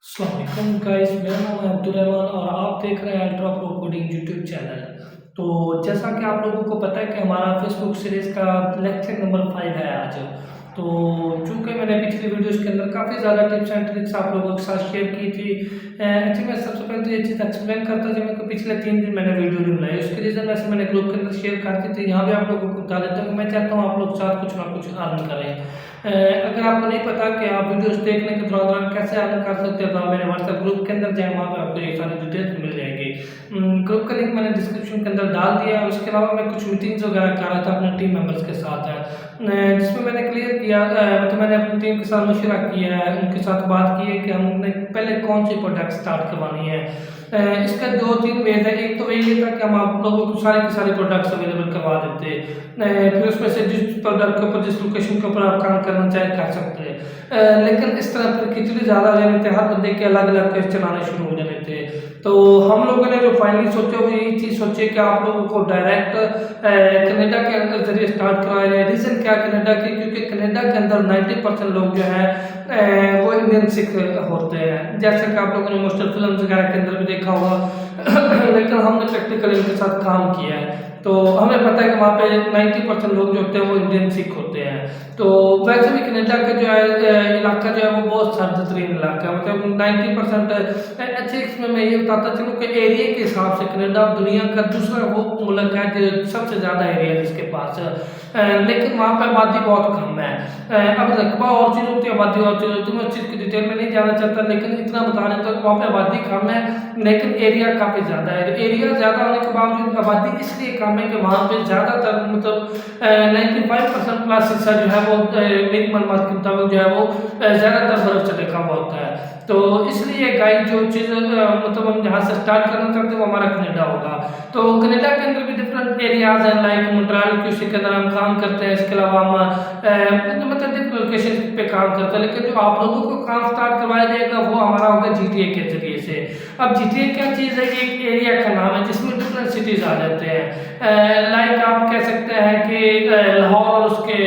अस्सलाम गाइस, मेरा नाम है अब्दुल रहमान और आप देख रहे हैं ultra pro coding YouTube channel. तो जैसा कि आप लोगों को पता है कि हमारा फेसबुक सीरीज़ का लेक्चर नंबर 5 है आज। तो चूँकि मैंने पिछली वीडियोस के अंदर काफ़ी ज़्यादा टिप्स एंड ट्रिक्स आप लोगों के साथ शेयर की थी। एक्चुअली मैं सबसे पहले तो ये चीज़ एक्सप्लेन करता जब मेरे को पिछले 3 दिन मैंने वीडियो नहीं बनाई, उसकी रीज़न वैसे मैंने ग्रुप के अंदर शेयर कर दी थी। यहाँ भी आप लोगों को बता देता हूँ कि मैं चाहता हूँ आप लोग साथ कुछ ना कुछ अर्न करें। अगर आपको नहीं पता कि आप वीडियोस देखने के दौरान कैसे अर्न कर सकते हो तो आप मेरे व्हाट्सएप ग्रुप के अंदर जाएं, वहाँ पे आपको ये सारी डिटेल्स मिल जाएगी। ग्रुप का लिंक मैंने डिस्क्रिप्शन के अंदर डाल दिया है। उसके अलावा मैं कुछ मीटिंग्स वगैरह कर रहा था अपने टीम मेंबर्स के साथ जिसमें मैंने क्लियर किया, मतलब मैंने अपनी टीम के साथ मशवरा किया है, उनके साथ बात की है कि हमने पहले कौन सी प्रोडक्ट स्टार्ट करवानी है। इसका 2-3 वेज है। एक तो ये था कि हम आप लोगों को सारे के सारे प्रोडक्ट्स अवेलेबल करवा देते, फिर उसमें से जिस प्रोडक्ट के ऊपर जिस लोकेशन के ऊपर आप काम करना चाहे कर सकते हैं। लेकिन इस तरह फिर खिचड़ी ज़्यादा ले लेते, हर बंदे के अलग अलग केस चलाने शुरू हो जाने थे। तो हम लोगों ने जो फाइनली सोचा वो यही चीज़ सोची कि आप लोगों को डायरेक्ट कनाडा के अंदर जरिए स्टार्ट करवाया जाए। रीज़न क्या कनाडा की, क्योंकि कनाडा के अंदर 90% लोग जो है वो इंडियन सिख होते हैं, जैसे कि आप लोगों ने मोस्टल फिल्म वगैरह के अंदर भी देखा होगा। लेकिन हमने प्रैक्टिकल इनके साथ काम किया है तो हमें पता है कि वहाँ पे 90% लोग जो होते हैं वो इंडियन सिख होते हैं। तो वैसे भी कनाडा का जो है इलाका जो है वो बहुत सर्द तरीन इलाका है, मतलब 90%। अच्छा, इसमें मैं ये बताता चलूँ कि एरिया के हिसाब से कनाडा दुनिया का दूसरा वो मुल्क है जो सबसे ज़्यादा एरिया है जिसके पास, लेकिन वहाँ पर आबादी बहुत कम है। अब रकबा और चीज़ होती है, आबादी और चीज़ होती है। मैं उस चीज़ की डिटेल में नहीं जाना चाहता, लेकिन इतना बता देता हूँ कि वहाँ पर आबादी कम है लेकिन एरिया काफ़ी ज़्यादा है। एरिया ज़्यादा होने के बावजूद आबादी इसलिए कम है कि वहाँ पे ज़्यादातर मतलब 95% प्लस हिस्सा जो है वो मेरी मालूमात के मुताबिक जो है वो ज़्यादातर बर्फ से ढका हुआ होता है। तो इसलिए गाइस जो चीज़ मतलब हम जहाँ से स्टार्ट करना चाहते हैं वो हमारा कनाडा होगा। तो कनाडा के अंदर भी डिफरेंट एरियाज हैं, लाइक मोन्ट्रियल क्यूसी के अंदर हम काम करते हैं। इसके अलावा हम मतलब डिफरेंट लोकेशन पे काम करते हैं, लेकिन जो आप लोगों को काम स्टार्ट करवाया जाएगा वो हमारा होगा GTA के जरिए से। अब GTA क्या चीज़ है, एक एरिया का नाम है जिसमें डिफरेंट सिटीज़ आ जाते हैं। लाइक आप कह सकते हैं कि लाहौर और उसके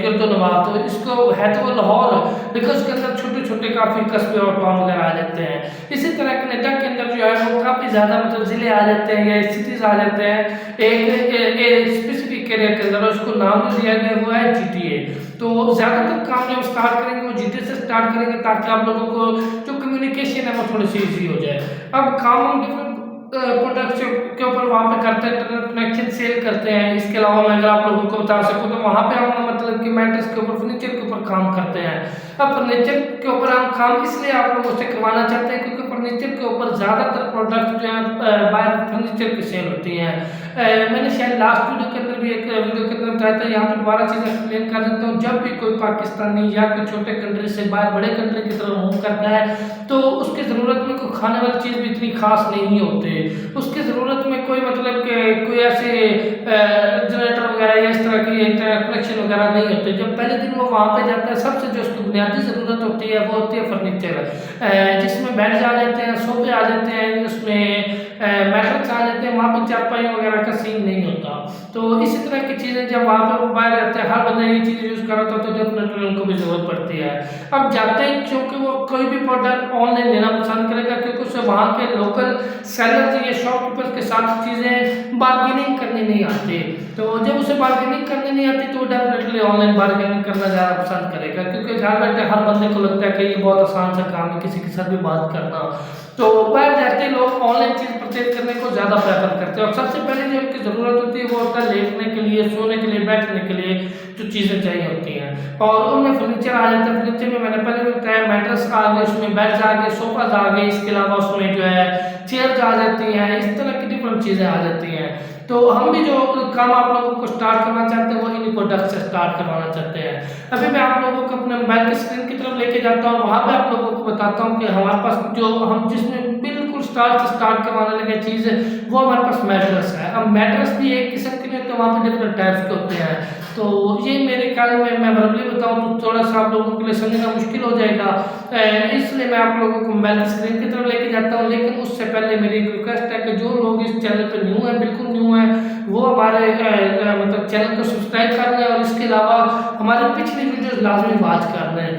गिरदोनवाब, तो इसको है तो वो लाहौर, लेकिन उसके अंदर छोटे छोटे काफ़ी कस्बे और टाउन वगैरह आ जाते हैं। इसी तरह कनाडा के अंदर जो है वो काफ़ी ज़्यादा मतलब ज़िले आ जाते हैं या सिटीज़ आ जाते हैं एक स्पेसिफिक एरिया के अंदर, उसको नाम जो दिया गया वो है GTA। तो ज़्यादातर काम जब स्टार्ट करेंगे वो GTA से स्टार्ट करेंगे ताकि आप लोगों को जो कम्युनिकेशन है वो थोड़ी सी ईजी हो जाए। अब काम हम डिफरेंट प्रोडक्ट्स के ऊपर वहाँ पे करते हैं, इंटरनेट कनेक्शन सेल करते हैं। इसके अलावा मैं अगर आप लोगों को बता सकूँ तो वहाँ पे हम मतलब कि मैट्रेस के ऊपर, फर्नीचर के ऊपर काम करते हैं। अब फर्नीचर के ऊपर हम काम इसलिए आप लोगों से करवाना चाहते हैं क्योंकि फर्नीचर के ऊपर ज़्यादातर प्रोडक्ट जो है बाहर फर्नीचर की सेल होती हैं। मैंने शायद लास्ट वीडियो के अंदर भी एक वीडियो के अंदर बताया था, यहाँ पर दोबारा चीज़ एक्सप्लेन कर देता हूँ। जब भी कोई पाकिस्तानी या कोई छोटे कंट्री से बाहर बड़े कंट्री की तरफ मूव करता है तो उसकी ज़रूरत में कोई खाने वाली चीज़ भी इतनी खास नहीं होती। उसकी ज़रूरत में कोई मतलब कि कोई ऐसे जनरेटर वगैरह या इस तरह की कनेक्शन वगैरह नहीं होते। जब पहले दिन वो वहाँ पे जाता है सबसे जो उसकी बुनियादी ज़रूरत होती है वो होती है फर्नीचर, जिसमें बेड्स आ जाते हैं, सोफे आ जाते हैं, उसमें मैट्रेस आ जाते हैं। वहाँ पे चारपाई वगैरह का सीन नहीं होता। तो इसी तरह की चीज़ें जब वहाँ पे वो बाहर जाते हैं, हर बंदा ये चीज़ यूज़ कर रहा था तो डेफिनेटली उनको भी ज़रूरत पड़ती है। अब जाते ही क्योंकि वो कोई भी प्रोडक्ट ऑनलाइन लेना पसंद करेगा क्योंकि उसे वहाँ के लोकल सेलर्स या शॉपकीपर्स के साथ चीज़ें बार्गेनिंग करनी नहीं आती। तो जब उसे बार्गेनिंग करनी नहीं आती तो वो डेफिनेटली ऑनलाइन बार्गेनिंग करना ज़्यादा पसंद करेगा, क्योंकि घर बैठे हर बंदे को लगता है कि ये बहुत आसान सा काम है किसी के साथ भी बात करना। तो बाहर जाते लोग ऑनलाइन चीज़ परचेज करने को ज़्यादा प्रेफर करते हैं और सबसे पहले जो उनकी ज़रूरत होती है वो होता है लेटने के लिए, सोने के लिए, बैठने के लिए जो चीज़ें चाहिए होती हैं। और उनमें फर्नीचर आ जाता है। फर्नीचर में मैंने पहले भी बताया, मैट्रेस आ गए, उसमें बेड्स आ गए, सोफाज आ गए, इसके अलावा उसमें जो है चेयर्स आ जाती हैं, इस तरह की डिफरेंट चीज़ें आ जाती हैं। तो हम भी जो काम आप लोगों को स्टार्ट करना चाहते हैं वो इन्हीं प्रोडक्ट से स्टार्ट करवाना चाहते हैं। अभी मैं आप लोगों को अपने मोबाइल की स्क्रीन की तरफ लेके जाता हूँ, वहाँ पे आप लोगों को बताता हूँ कि हमारे पास जो हम जिसमें बिल्कुल स्टार्ट करवाने लगे चीज़ वो हमारे पास मैट्रेस है। अब मैट्रेस भी एक किस्म के नहीं होते, वहाँ पे डिफरेंट टाइप्स के होते हैं। तो ये मेरे ख्याल में मैं वर्बली बताऊँ तो थोड़ा सा आप लोगों के लिए समझना मुश्किल हो जाएगा, इसलिए मैं आप लोगों को मोबाइल की स्क्रीन की तरफ लेके जाता हूँ। लेकिन उससे पहले मेरी एक रिक्वेस्ट है कि जो लोग इस चैनल पर न्यू हैं, बिल्कुल न्यू हैं, वो हमारे मतलब चैनल को सब्सक्राइब कर लें और इसके अलावा हमारे पिछली वीडियोस लाजमी वॉच कर लें।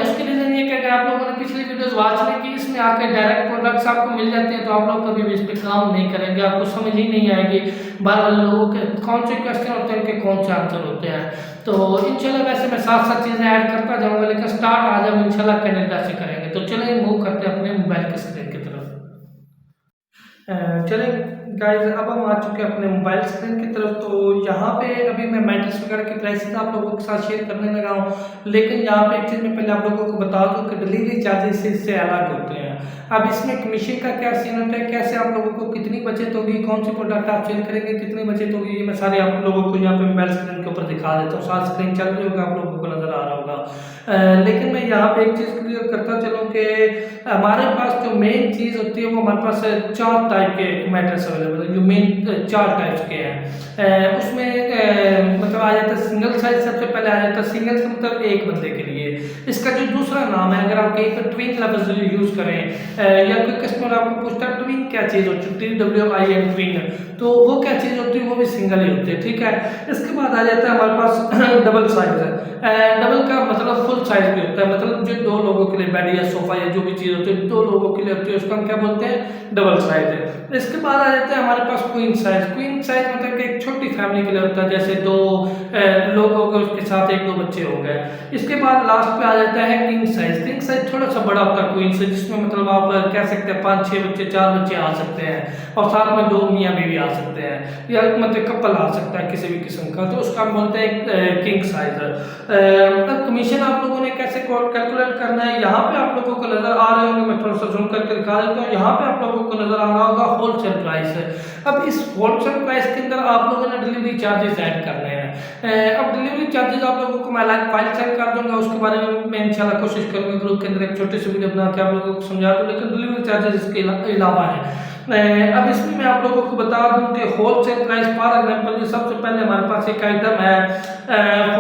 उसके रीज़न ये कि अगर आप लोगों ने पिछली वीडियोस वॉच नहीं की, इसमें आके डायरेक्ट प्रोडक्ट्स आपको मिल जाते हैं, तो आप लोग कभी भी इस पर काम नहीं करेंगे, आपको समझ ही नहीं आएगी बार बार लोगों के कौन से क्वेश्चन होते हैं, उनके कौन से आंसर होते हैं। तो इंशाल्लाह वैसे मैं साथ साथ चीज़ें ऐड करता जाऊँगा, लेकिन स्टार्ट आज हम इंशाल्लाह कनाडा से करेंगे। तो चलिए मूव करते हैं अपने मोबाइल की स्क्रीन की तरफ। चलिए गाइस, अब हम आ चुके हैं अपने मोबाइल स्क्रीन की तरफ। तो यहाँ पे अभी मैं मैट्रेस वगैरह की प्राइसेस आप लोगों के साथ शेयर करने लगा हूँ, लेकिन यहाँ पे एक चीज़ मैं पहले आप लोगों को बता दूँ कि डिलीवरी चार्जेस इससे अलग होते हैं। अब इसमें कमीशन का क्या सीन होता है, कैसे आप लोगों को कितनी बचत होगी, कौन सी प्रोडक्ट आप सेल करेंगे, कितनी बचत होगी, ये मैं सारे आप लोगों को यहाँ पे मोबाइल स्क्रीन के ऊपर दिखा देता हूँ। साथ स्क्रीन चल रही होगा, आप लोगों को नजर आ रहा होगा। लेकिन मैं यहाँ पे एक चीज़ क्लियर करता चलूँ कि हमारे पास जो मेन चीज़ होती है वो हमारे पास 4 टाइप के मैट्रेस अवेलेबल है, जो मेन 4 टाइप्स के हैं। उसमें मतलब आ जाता है सिंगल साइज, सबसे पहले आ जाता है सिंगल का मतलब एक बंदे के लिए। इसका जो दूसरा नाम है, अगर आप कहीं पर ट्विन लफ्ज़ यूज़ करें या कोई कस्टमर आपको पूछता है ट्विन क्या चीज़ होती है, TWIN ट्विन, तो वो क्या चीज़ होती है, वो भी सिंगल ही होती है, ठीक है। इसके बाद आ जाता है हमारे पास डबल साइज है। डबल का मतलब फुल साइज भी होता है, मतलब जो 2 लोगों के लिए बेड या सोफा या जो भी चीज़ होती है 2 लोगों के लिए होती है, उसको हम क्या बोलते हैं, डबल साइज है। इसके बाद आ जाता है हमारे पास क्वीन साइज। क्वीन साइज मतलब कि एक छोटी फैमिली के लिए होता है, जैसे 2 लोगों के उसके साथ 1-2 बच्चे हो गए। इसके बाद लास्ट पे आ जाता है किंग साइज। किंग साइज थोड़ा सा बड़ा होता है क्वीन से, जिसमें मतलब आप कह सकते हैं 5-6 बच्चे, 4 बच्चे आ सकते हैं और साथ में 2 मियाँ बीवी आ सकते हैं, या मतलब कपल आ सकता है किसी भी किस्म का, तो उसका हम बोलते हैं किंग साइज। कमीशन आप लोगों ने कैसे कैलकुलेट करना है, यहाँ पे आप लोगों को नजर आ रहे होंगे, मैं थोड़ा सा जूम करके दिखा देता हूँ। यहाँ पे आप लोगों को नजर आ रहा होगा होलसेल प्राइस है। अब इस होलसेल प्राइस के अंदर आप लोगों ने डिलीवरी चार्जेस ऐड करने हैं। अब डिलीवरी चार्जेस आप लोगों को मैं अलग फाइल सेंड कर दूंगा, उसके बारे में मैं इंशाल्लाह कोशिश करूंगा ग्रुप के अंदर एक छोटी सी वीडियो बना के आप लोगों को समझा दूं, लेकिन डिलीवरी चार्जेस इसके अलावा है। अब इसमें मैं आप लोगों को बता दूं कि होलसेल प्राइस फॉर एग्जांपल, सबसे पहले हमारे पास एक आइटम है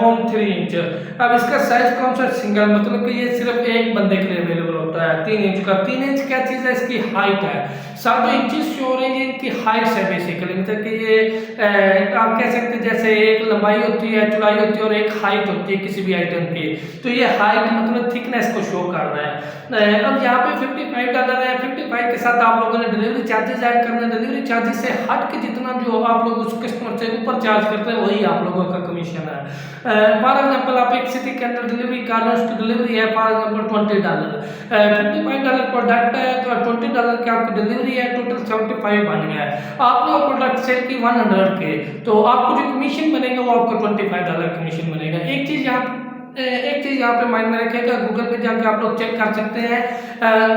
फोन 3 इंच। अब इसका साइज कौन सा, सिंगल, मतलब कि ये सिर्फ एक बंदे के लिए अवेलेबल होता है 3 इंच का। 3 इंच क्या चीज़ है, इसकी हाइट है। 7 इंचेस शो हो रही है, इनकी हाइट है बेसिकली, मतलब कि ये आप कह सकते हैं जैसे एक लंबाई होती है, चौड़ाई होती है और एक हाइट होती है किसी भी आइटम की, तो ये हाइट मतलब थिकनेस को शो कर रहा है। अब यहाँ पे $55 है, 55 के साथ आप लोगों ने डिलीवरी चार्जेस ऐड करना है। डिलीवरी चार्जेस से हट के जितना जो आप लोग उस कस्टमर से ऊपर चार्ज करते हैं वही आप लोगों का कमीशन है। फॉर एग्जाम्पल आप एक सिटी के अंदर डिलीवरी कर रहे हैं, उसकी डिलीवरी है फॉर एग्जाम्पल $20, $55 प्रोडक्ट है तो $20 की आपकी डिलीवरी है, टोटल 75 बन गया है। आपने प्रोडक्ट सेल की 100 के, तो आपको जो कमीशन बनेगा वो आपको $25 कमीशन बनेगा। एक चीज़ यहाँ पे माइंड में रखिएगा, गूगल पे जाके आप लोग चेक कर सकते हैं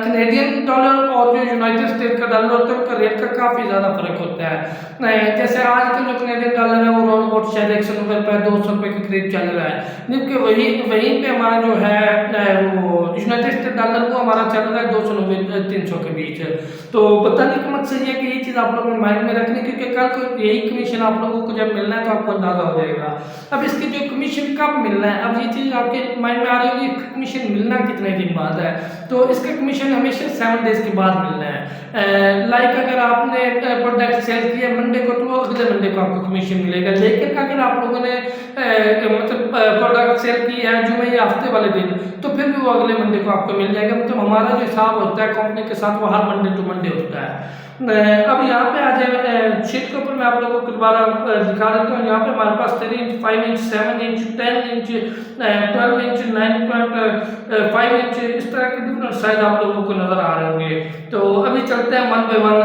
कनेडियन डॉलर और जो यूनाइटेड स्टेट का डॉलर होता है उनका रेट का काफ़ी ज़्यादा फर्क होता है। जैसे आजकल जो कनेडियन डॉलर है वो राउंड अबाउट शायद 190 रुपये 200 रुपये के करीब चल रहा है, जबकि वहीं पे हमारा जो है वो यूनाइटेड स्टेट डॉलर वो हमारा चल रहा है 290-300 के बीच। तो बताने का मकसद ये है कि ये चीज़ आप लोगों ने माइंड में रखनी, क्योंकि कल को यही कमीशन आप लोगों को जब मिलना है तो आपको अंदाजा हो जाएगा। अब इसकी जो कमीशन कब मिलना है, अब ये चीज़ आपके माइंड में आ रही होगी कमीशन मिलना कितने दिन बाद है, तो इसका कमीशन हमेशा 7 डेज के बाद मिलना है। लाइक अगर आपने प्रोडक्ट सेल किया मंडे को, तो अगले मंडे को आपको कमीशन मिलेगा। लेकिन अगर आप लोगों ने मतलब प्रोडक्ट सेल किया है जुमे या हफ्ते वाले दिन, तो फिर भी वो अगले मंडे को आपको मिल जाएगा। मतलब हमारा जो हिसाब होता है कंपनी के साथ वो हर मंडे टू मंडे होता है। अब यहाँ पे आ जाए शीट के ऊपर मैं आप लोगों को दोबारा दिखा देता हूँ। यहाँ पे हमारे पास 3 inch, 5 inch, 7 inch, 10 inch, 12 inch, 9.5 inch, इस तरह के डिफरेंट साइज आप लोगों को नजर आ रहे होंगे। तो अभी चलते हैं 1 by 1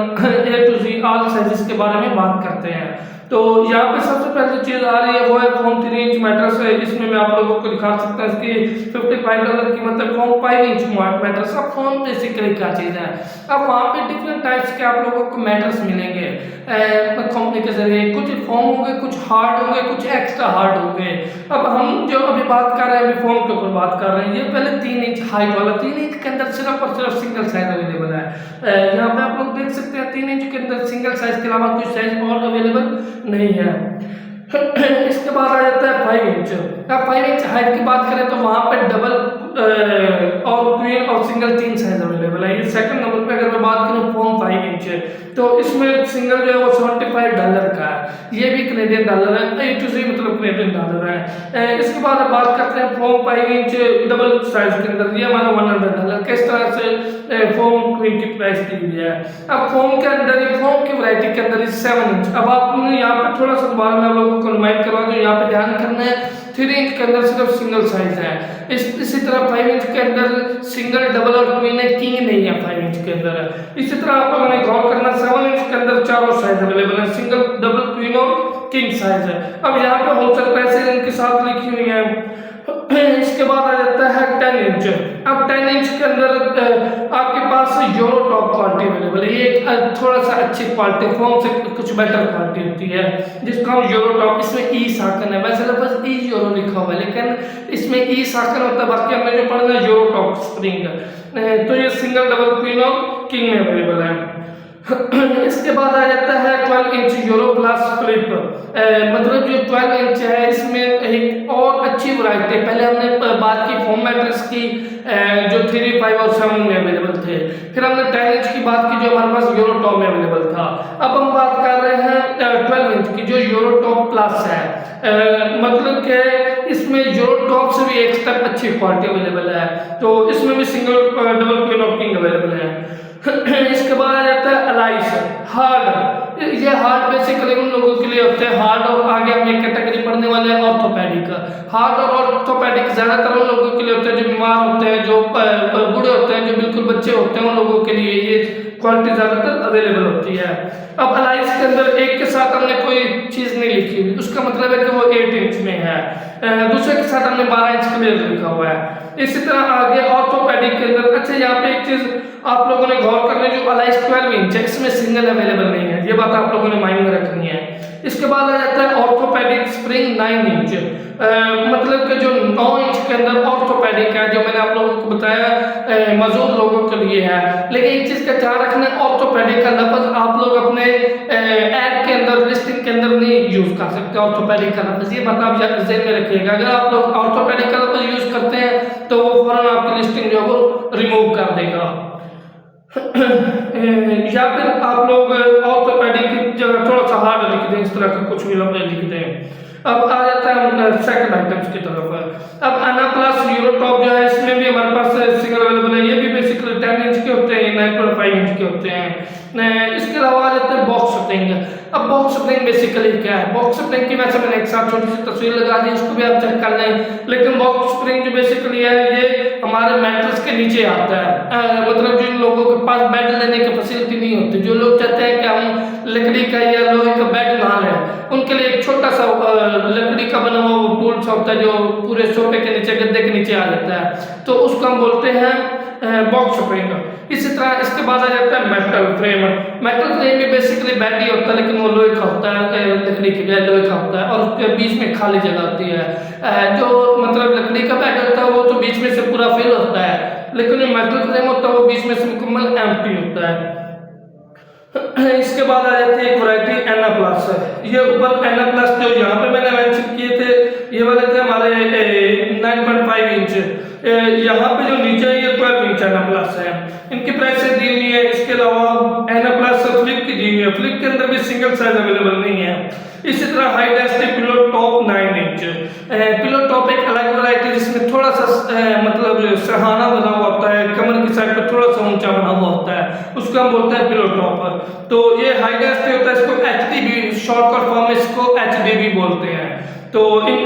A to Z all sizes के बारे में बात करते हैं। तो यहाँ पे सबसे पहले चीज़ आ रही है वो है फोम 3 इंच मैट्रेस है। इसमें मैं आप लोगों को दिखा सकता हूँ इसकी $55 की मतलब फोम 5 इंच मैट्रेस। अब फोम बेसिकली क्या चीज़ है, अब वहाँ पे डिफरेंट टाइप्स के आप लोगों को मैट्रेस मिलेंगे कंपनी के जरिए। कुछ फोम होंगे, कुछ हार्ड होंगे, कुछ एक्स्ट्रा हार्ड होंगे। अब हम जो अभी बात कर रहे हैं, अभी फोम के ऊपर बात कर रहे हैं, ये पहले 3 इंच हाइट वाला, 3 इंच के अंदर सिर्फ और सिर्फ सिंगल साइज अवेलेबल है। यहाँ पे आप लोग देख सकते हैं 3 इंच के अंदर सिंगल साइज के अलावा कोई साइज और अवेलेबल नहीं है। इसके बाद आ जाता है 5 इंच। अब 5 इंच हाइट की बात करें तो वहाँ पे डबल और ट्विन और सिंगल 3 साइज अवेलेबल है। ये सेकंड नंबर पे अगर मैं बात करूँ फोम 5 इंच है, तो इसमें सिंगल जो है वो $75 का है। ये भी कनेडियन डॉलर है, A2C मतलब कनेडियन डॉलर है। इसके बाद अब बात करते हैं फोम 5 इंच डबल साइज के अंदर, ये हमारा $100 किस तरह से फोम क्रीम की प्राइस दी हुई है। अब फोम के अंदर फोम की वैरायटी के अंदर 7 इंच। अब आपने यहाँ पे थोड़ा सा दोबारा मैं लोगों को रिमाइंड करवा दूं, यहाँ पे ध्यान करना है 3 इंच के अंदर सिर्फ सिंगल साइज है। इसी तरह 5 इंच के अंदर सिंगल डबल और ट्विन है, किंग नहीं है 5 इंच के अंदर। इसी तरह आप लोगों ने गौर करना 7 इंच के अंदर चारों साइज अवेलेबल है, सिंगल डबल ट्विन और किंग साइज है। अब यहाँ पे होलसेल प्राइस इनके साथ लिखी हुई है। इसके बाद आ जाता है 10 इंच। अब 10 इंच के अंदर आपके पास यूरो टॉप क्वालिटी अवेलेबल है। ये थोड़ा सा अच्छी क्वालिटी, फोम से कुछ बेटर क्वालिटी होती है, जिसको हम यूरो टॉप, इसमें ई साकन है, वैसे तो बस ई यूरो लिखा हुआ है लेकिन इसमें ई साकन होता है। बाकी हमने जो पढ़ना है यूरो टॉप स्प्रिंग, तो ये सिंगल डबल क्वीन और किंग में अवेलेबल है। इसके बाद आ जाता है 12 इंच यूरो प्लस फ्लिप। मतलब जो 12 इंच है इसमें एक और अच्छी वैरायटी है। पहले हमने बात की फोम मैट्रेस की जो 3, 5 और 7 में अवेलेबल थे, फिर हमने 10 इंच की बात की जो हमारे पास यूरो टॉप में अवेलेबल था। अब हम बात कर रहे हैं 12 इंच की जो यूरो टॉप प्लस है। मतलब कि इसमें यूरो टॉप से भी एक स्टेप अच्छी क्वालिटी अवेलेबल है, तो इसमें भी सिंगल डबल क्वीन और किंग अवेलेबल है। इसके बाद आ जाता है अलाइस हार्ड। ये हार्ड बेसिकली उन लोगों के लिए होते हैं, हार्ड और आगे हम एक कैटेगरी पढ़ने वाले हैं ऑर्थोपेडिक। हार्ड और ऑर्थोपेडिक ज्यादातर उन लोगों के लिए होते हैं जो बीमार होते हैं, जो बूढ़े होते हैं, जो बिल्कुल बच्चे होते हैं, उन लोगों के लिए ये क्वालिटी ज्यादातर अवेलेबल होती है। अब अलाइस के अंदर एक के साथ हमने कोई चीज नहीं लिखी हुई, उसका मतलब है कि वो 8 इंच में है, दूसरे के साथ हमने 12 इंच क्लियर लिखा हुआ है। इसी तरह आगे ऑर्थोपेडिक के अंदर, अच्छा यहाँ पे एक चीज आप लोगों ने गौर करनी, जो अलाइस 12 इंच है इसमें सिंगल अवेलेबल नहीं है, ये बात आप लोगों ने माइंड में रखनी है। इसके बाद आ जाता है ऑर्थोपेडिक स्प्रिंग 9 इंच। मतलब कि जो 9 इंच के अंदर ऑर्थोपेडिक है, जो मैंने आप लोगों को बताया मजदूर लोगों के लिए है। लेकिन एक चीज का ध्यान रखना, ऑर्थोपेडिक का लफ्ज आप लोग अपने ऐड के अंदर, लिस्टिंग के अंदर नहीं यूज कर सकते ऑर्थोपेडिक का लफ्ज, ये बात आप ज़हन में रखिएगा। अगर आप लोग ऑर्थोपेडिक का लफ्ज यूज करते हैं तो वो फौरन आपकी लिस्टिंग जो है वो रिमूव कर देगा। या फिर आप लोग ऑर्थोपेडिक की जगह थोड़ा सा हार्ड लिख दें, इस तरह का कुछ भी लफ्ज लिख दें। अब आ जाता है सेकंड आइटम्स की तरफ। अब अना प्लस यूरो टॉप जो है इसमें भी हमारे पास सिंगल अवेलेबल है। ये भी बेसिकली 10 इंच के होते हैं, 9.5 इंच के होते हैं। इसके अलावा आ जाता है बॉक्स स्प्रिंग। अब बॉक्स स्प्रिंग बेसिकली क्या है? बॉक्स स्प्रिंग की वैसे मैंने एक साथ छोटी सी तस्वीर लगा दी, उसको भी आप चेक कर लें। लेकिन बॉक्स स्प्रिंग जो बेसिकली है ये हमारे मैट्रेस के नीचे आता है। मतलब जिन लोगों के पास बेड लेने की फैसिलिटी नहीं होती, जो लोग चाहते हैं कि हम लकड़ी का या लोहे का बेड ना लें, उनके लिए एक छोटा सा लकड़ी का बना हुआ वो टूल सा होता है जो पूरे सोफे के नीचे, गद्दे के नीचे आ जाता है, तो उसको हम बोलते हैं बॉक्स स्प्रिंग। इसी तरह इसके बाद आ जाता है मेटल फ्रेम। मेटल फ्रेम भी बेसिकली बेड ही होता है, लेकिन वो लोहे का होता है, लकड़ी के बजाय लोहे का होता है, और उसके बीच में खाली जगह होती है। जो मतलब लकड़ी का बेड होता है वो तो बीच में से पूरा फिल होता है, लेकिन जो मेटल फ्रेम होता है वो बीच में से मुकम्मल एम्प्टी होता है। इसके बाद आ जाती है वैरायटी एना प्लस। ये ऊपर एना प्लस जो यहाँ पे मैंने मेंशन किए थे, ये वाले थे हमारे 9.5 इंच। यहाँ पे जो नीचे है ये 12 इंच एना प्लस है, इनकी प्राइस दी हुई है। इसके अलावा एना प्लस फ्लिप की दी हुई है, फ्लिप के अंदर भी सिंगल साइज अवेलेबल नहीं है। इसी तरह high density pillow top 9 inch. Pillow top एक अलग वैरायटी जिसमें थोड़ा सा मतलब सहाना बना हुआ होता है, कमर की साइड पर थोड़ा सा ऊंचा बना हुआ होता है, उसको हम बोलते हैं पिलो टॉप। तो ये हाई डेंसिटी होता है, इसको एचडी भी शॉर्टकट फॉर्म में इसको एचडी भी बोलते हैं। तो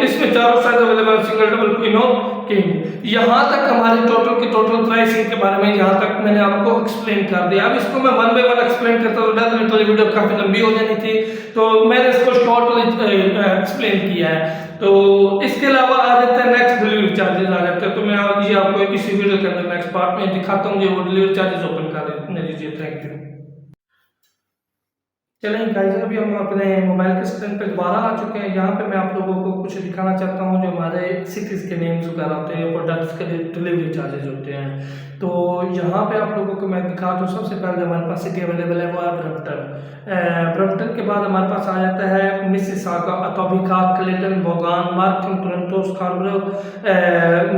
इसमें चारों size available, single double queen और किंग। यहाँ तक हमारी टोटल की टोटल प्राइसिंग के बारे में यहाँ तक मैंने आपको एक्सप्लेन कर दिया। अब इसको मैं वन बाय वन एक्सप्लेन करता तो डेफिनेटली वीडियो काफी लंबी हो जानी थी, तो मैंने इसको शॉर्टली एक्सप्लेन किया है। तो इसके अलावा आ जाता है नेक्स्ट डिलीवरी चार्जेस आ जाते हैं, तो मैं आज ये आपको इसी वीडियो के अंदर नेक्स्ट पार्ट में दिखाता हूँ जो वो डिलीवरी चार्जेस ओपन कर दीजिए। Thank you. चलें गाइस, अभी हम अपने मोबाइल के स्क्रीन पे दोबारा आ चुके हैं। यहाँ पे मैं आप लोगों को कुछ दिखाना चाहता हूँ जो हमारे सिटीज़ के नेम्स वगैरह होते हैं, प्रोडक्ट्स के डिलीवरी चार्जेस होते हैं। तो यहाँ पे आप लोगों को मैं दिखा दूँ। सबसे पहले हमारे पास सिटी अवेलेबल है वो है ब्रम्पटन। ब्रम्पटन के बाद हमारे पास आ जाता है Mississauga, Etobicoke, Clayton, Vaughan, Markham, Toronto, Scarborough,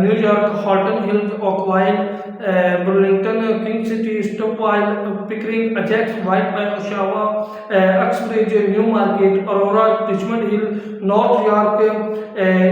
New York, Halton Hills, Oakville, Burlington, King City, Stouffville, Pickering, Ajax, Whitby, Oshawa, Uxbridge, Newmarket, Aurora, Richmond Hill, North York,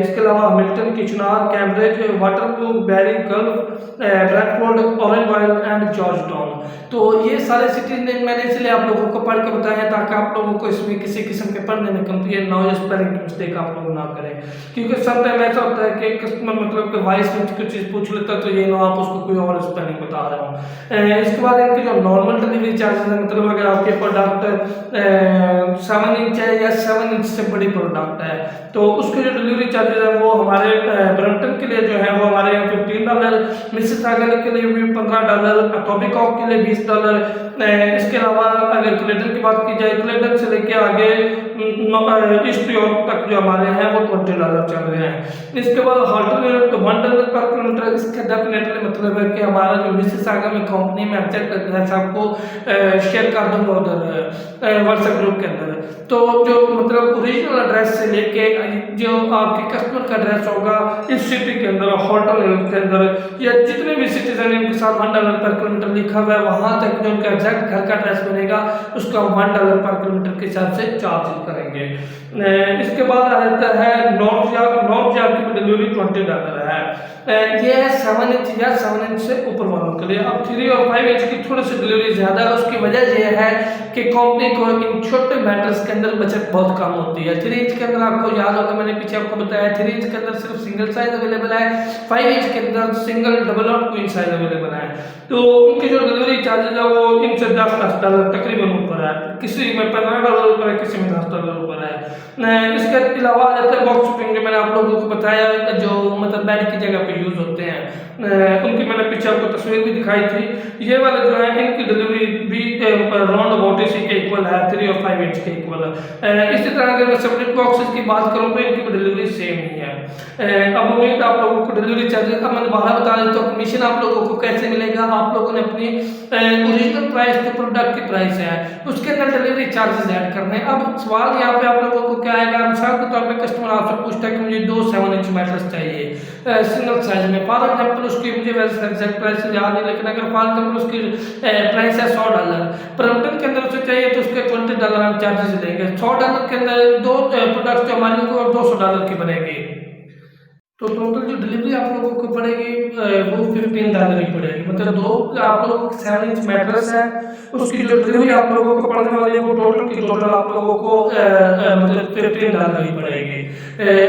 इसके अलावा Milton, Kitchener, Cambridge, Waterloo, Barrie, Guelph, Bradford, Orangeville and Georgetown. तो ये सारे cities ने मैंने इसलिए आप लोगों को पढ़ के बताया ताकि आप लोगों को इसमें किसी किस्म के पढ़ने में कंफ्यूजन ना हो या स्पेलिंग मिस्टेक आप लोग ना करें। क्योंकि समटाइम ऐसा होता है कि कस्टमर मतलब कि वॉइस में कुछ चीज़ पूछ लेता है तो ये ना आप उसको कोई और स्पेलिंग बता रहे हो। इसके बाद इनके जो नॉर्मल डिलीवरी चार्जेस है, मतलब अगर आपके प्रोडक्ट 7 इंच है या 7 इंच से बड़ी प्रोडक्ट है तो उसके जो डिलीवरी चार्जेस है वो हमारे ब्रम्पटन के लिए जो है वो हमारे यहाँ $15, मिसिसागा के लिए भी $15, अटोबिकॉक के लिए $20। इसके अलावा अगर क्लेटन की बात की जाए, क्लेटन से लेके आगे ईस्ट यॉर्क तक जो हमारे हैं वो $20 चल रहे हैं। इसके बाद हॉल्टन $1 पर किलोमीटर। इसका डेफिनेटली मतलब है कि हमारा जो मिसिसागा में कंपनी में एग्जैक्ट एड्रेस आपको शेयर कर दूंगा उधर व्हाट्सएप ग्रुप के अंदर। तो जो मतलब ओरिजिनल एड्रेस से लेके जो आपके कस्टमर का एड्रेस होगा इस सिटी के अंदर, हॉल्टन के अंदर या जितने भी सिटीज हैं इनके साथ $1 पर किलोमीटर लिखा हुआ है, वहां तक जो उनका एग्जैक्ट घर का एड्रेस बनेगा उसका $1 पर किलोमीटर के हिसाब से चार्ज करेंगे। इसके बाद आ जाता है नॉर्थ यॉर्क की डिलीवरी $20 है। ये है 7 इंच या 7 इंच से ऊपर वालों के लिए। अब 3 और 5 इंच की थोड़ी सी डिलीवरी ज्यादा है। उसकी वजह यह है कि कंपनी को इन छोटे मैटर्स के अंदर बचत बहुत कम होती है। 3 इंच के अंदर आपको याद होगा मैंने पीछे आपको बताया 3 इंच के अंदर सिर्फ सिंगल साइज अवेलेबल है, 5 इंच के अंदर सिंगल, डबल और क्वीन साइज अवेलेबल है। तो उनकी जो डिलीवरी चार्जेस है वो इनसे $10 तकरीबन ऊपर है। किसी में $15 ऊपर है, किसी में $10 ऊपर है। इसके अलावा बॉक्स शिपिंग जो मैंने आप लोगों को बताया जो मतलब बेड की जगह पे यूज होते हैं, उनकी मैंने पीछे आपको तस्वीर भी दिखाई थी। ये वाले जो है इनकी डिलीवरी भी राउंड अबाउट इसी के इक्वल है, 3 और 5 इंच के इक्वल है। इसी तरह अगर मैं सेपरेट बॉक्सेस की बात करूँ तो इनकी डिलीवरी सेम ही है। अब उम्मीद आप लोगों को डिलीवरी चार्जेस अब मैंने बाहर बता देता हूँ। कमीशन आप लोगों को कैसे मिलेगा, आप लोगों ने अपनी ओरिजिनल प्राइस जो प्रोडक्ट की प्राइस है उसके अंदर डिलीवरी चार्जेस ऐड करने हैं। अब सवाल यहाँ पे आप लोगों को क्या आएगा, मिसाल के तौर पे कस्टमर आपसे पूछता है कि मुझे 2 7 इंच मैट्रेस चाहिए सिंगल साइज में, फॉर एग्जांपल उसकी मुझे वैसे एग्जैक्ट प्राइस याद नहीं, लेकिन अगर फॉर एग्जांपल उसकी प्राइस है $100, ब्रम्पटन के अंदर उसे चाहिए तो उसके $20 हम चार्जेस लेंगे। $100 के अंदर 2 प्रोडक्ट जो हमारी होगी और $200 की बनेगी। तो टोटल जो डिलीवरी आप लोगों को पड़ेगी वो $15 ही पड़ेगी। मतलब 2 आप लोगों को 7 इंच मैट्रेस है उसकी जो डिलीवरी आप लोगों को पड़ने वाली है वो टोटल आप लोगों को मतलब $15 ही पड़ेगी।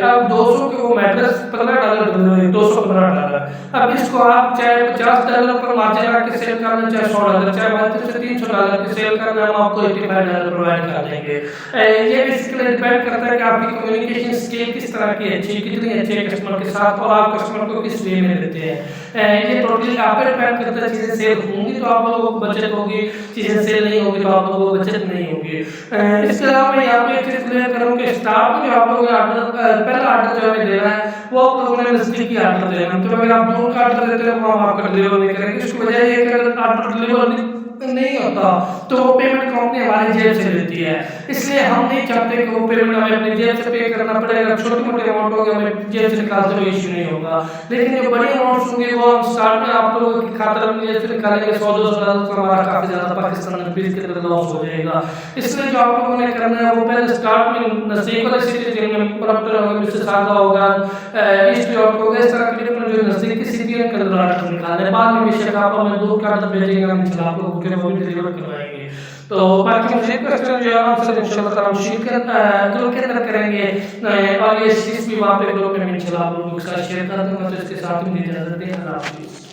अब 200 के वो मैट्रेस $15 डिलीवरी, $215। अब इसको आप चाहे $50 पर मार्जिन के सेल करना, चाहे $100, चाहे $32 से $300 के सेल करना, हम आपको $85 प्रोवाइड कर देंगे। ये बेसिकली डिपेंड करता है कि आपकी कम्युनिकेशन स्किल किस तरह की अच्छी, कितनी अच्छी है कस्टमर के साथ और आप कस्टमर को किस वे में देते हैं। ये टोटली आप पे डिपेंड करता है। चीजें सेल होंगी तो आप लोगों को बचत होगी, चीजें सेल नहीं होगी तो आप लोगों को बचत नहीं होगी। इसके अलावा मैं यहाँ पे एक चीज क्लियर करूँ कि स्टार्ट में जो आप लोगों ने पहला ऑर्डर जो हमें देना है वो आप लोगों ने नजदीकी ऑर्डर देना है। तो अगर आप दूर का ऑर्डर देते हो हम आपका डिलीवर नहीं करेंगे। इसकी वजह ये कि अगर ऑर्डर डिलीवर नहीं होता तो वो पेमेंट कंपनी हमारी जेब से लेती है, इसलिए हम नहीं चाहते कि वो पेमेंट हमें अपनी जेब से पे करना पड़ेगा। छोटी मोटी अमाउंट होगी हमें जेब से निकालते हुए इश्यू नहीं होगा, लेकिन जो बड़ी अमाउंट होंगी वो हम स्टार्ट में आप लोगों की खातिर अपनी जेब से निकालेंगे। $100-200 तो हमारा काफी ज्यादा पाकिस्तान रुपीस के अंदर लॉस हो जाएगा। इसलिए जो आप लोगों ने करना है वो पहले स्टार्ट में नजदीक वाले सिटी जिनमें प्रॉपर होगा, मिसिसागा होगा, ईस्ट यॉर्क होगा, इस तरह के डिफरेंट जो नजदीकी सिटी के अंदर ऑर्डर निकालने, बाद में बेशक आप हमें दूर का ऑर्डर भेजेंगे, हम इंशाल्लाह आप लोगों के वो भी डिलीवर करवाएंगे। तो बाकी मुझे क्वेश्चन जो है आंसर इंशाल्लाह ताला हम शेयर ग्रुप के अंदर करेंगे और ये चीज भी वहाँ पे ग्रुप में इंशाल्लाह आप लोगों के साथ शेयर कर दूंगा। तो इसके साथ ही मुझे इजाजत दें। अल्लाह हाफिज़।